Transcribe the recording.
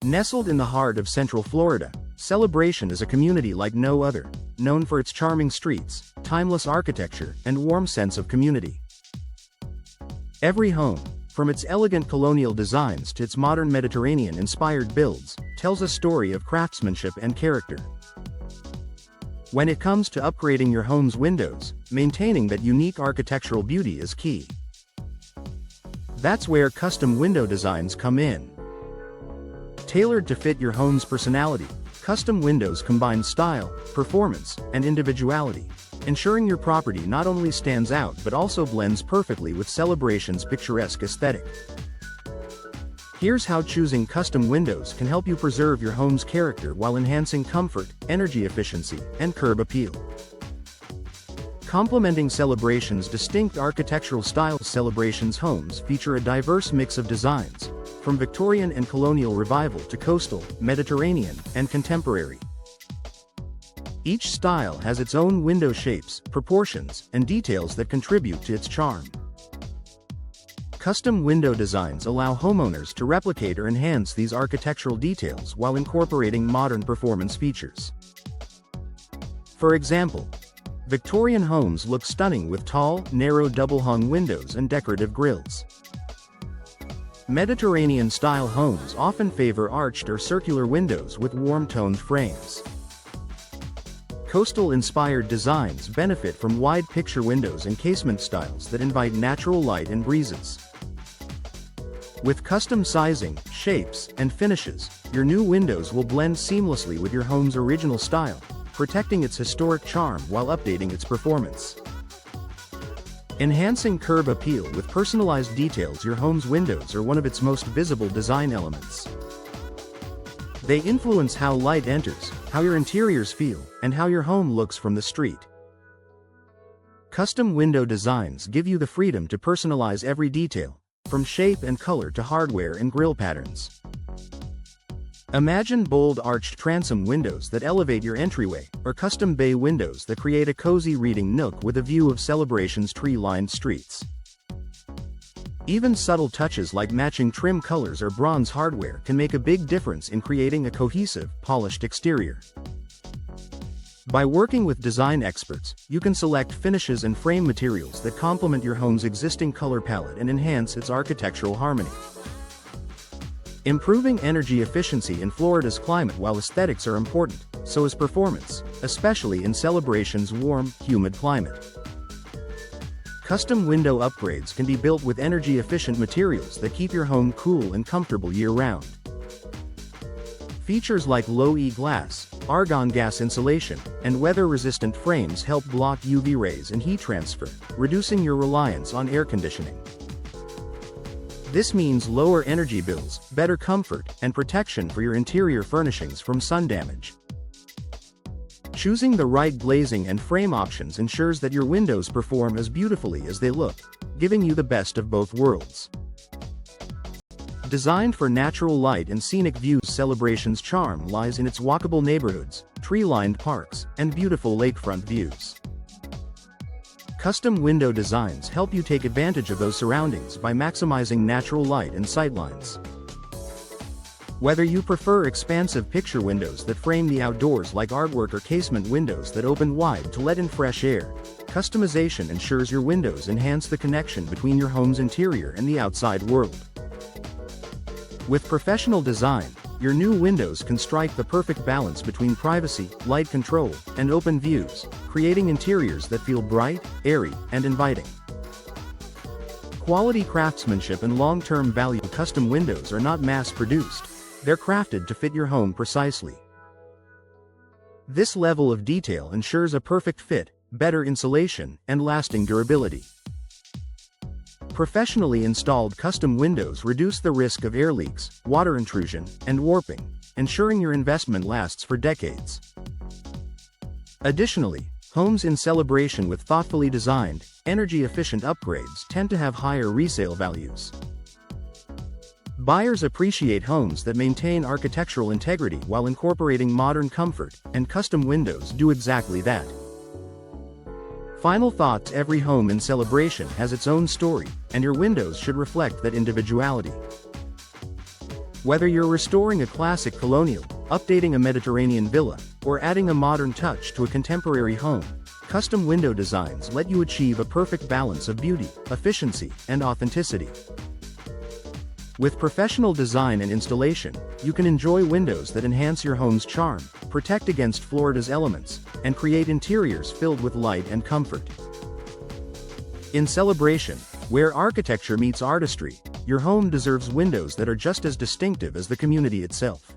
Nestled in the heart of Central Florida, Celebration is a community like no other, known for its charming streets, timeless architecture, and warm sense of community. Every home, from its elegant colonial designs to its modern Mediterranean-inspired builds, tells a story of craftsmanship and character. When it comes to upgrading your home's windows, maintaining that unique architectural beauty is key. That's where custom window designs come in. Tailored to fit your home's personality, custom windows combine style, performance, and individuality, ensuring your property not only stands out but also blends perfectly with Celebration's picturesque aesthetic. Here's how choosing custom windows can help you preserve your home's character while enhancing comfort, energy efficiency, and curb appeal. Complementing Celebration's distinct architectural style, Celebration's homes feature a diverse mix of designs, from Victorian and colonial revival to coastal, Mediterranean, and contemporary. Each style has its own window shapes, proportions, and details that contribute to its charm. Custom window designs allow homeowners to replicate or enhance these architectural details while incorporating modern performance features. For example, Victorian homes look stunning with tall, narrow double-hung windows and decorative grilles. Mediterranean-style homes often favor arched or circular windows with warm-toned frames. Coastal-inspired designs benefit from wide picture windows and casement styles that invite natural light and breezes. With custom sizing, shapes, and finishes, your new windows will blend seamlessly with your home's original style, protecting its historic charm while updating its performance. Enhancing curb appeal with personalized details, your home's windows are one of its most visible design elements. They influence how light enters, how your interiors feel, and how your home looks from the street. Custom window designs give you the freedom to personalize every detail, from shape and color to hardware and grille patterns. Imagine bold arched transom windows that elevate your entryway, or custom bay windows that create a cozy reading nook with a view of Celebration's tree-lined streets. Even subtle touches like matching trim colors or bronze hardware can make a big difference in creating a cohesive, polished exterior. By working with design experts, you can select finishes and frame materials that complement your home's existing color palette and enhance its architectural harmony. Improving energy efficiency in Florida's climate. While aesthetics are important, so is performance, especially in Celebration's warm, humid climate. Custom window upgrades can be built with energy-efficient materials that keep your home cool and comfortable year-round. Features like low-E glass, argon gas insulation, and weather-resistant frames help block UV rays and heat transfer, reducing your reliance on air conditioning. This means lower energy bills, better comfort, and protection for your interior furnishings from sun damage. Choosing the right glazing and frame options ensures that your windows perform as beautifully as they look, giving you the best of both worlds. Designed for natural light and scenic views, Celebration's charm lies in its walkable neighborhoods, tree-lined parks, and beautiful lakefront views. Custom window designs help you take advantage of those surroundings by maximizing natural light and sightlines. Whether you prefer expansive picture windows that frame the outdoors like artwork or casement windows that open wide to let in fresh air, customization ensures your windows enhance the connection between your home's interior and the outside world. With professional design, your new windows can strike the perfect balance between privacy, light control, and open views, creating interiors that feel bright, airy, and inviting. Quality craftsmanship and long-term value. Custom windows are not mass-produced. They're crafted to fit your home precisely. This level of detail ensures a perfect fit, better insulation, and lasting durability. Professionally installed custom windows reduce the risk of air leaks, water intrusion, and warping, ensuring your investment lasts for decades. Additionally, homes in Celebration with thoughtfully designed, energy-efficient upgrades tend to have higher resale values. Buyers appreciate homes that maintain architectural integrity while incorporating modern comfort, and custom windows do exactly that. Final thoughts: every home in Celebration has its own story, and your windows should reflect that individuality. Whether you're restoring a classic colonial, updating a Mediterranean villa, or adding a modern touch to a contemporary home, custom window designs let you achieve a perfect balance of beauty, efficiency, and authenticity. With professional design and installation, you can enjoy windows that enhance your home's charm, protect against Florida's elements, and create interiors filled with light and comfort. In celebration, where architecture meets artistry, your home deserves windows that are just as distinctive as the community itself.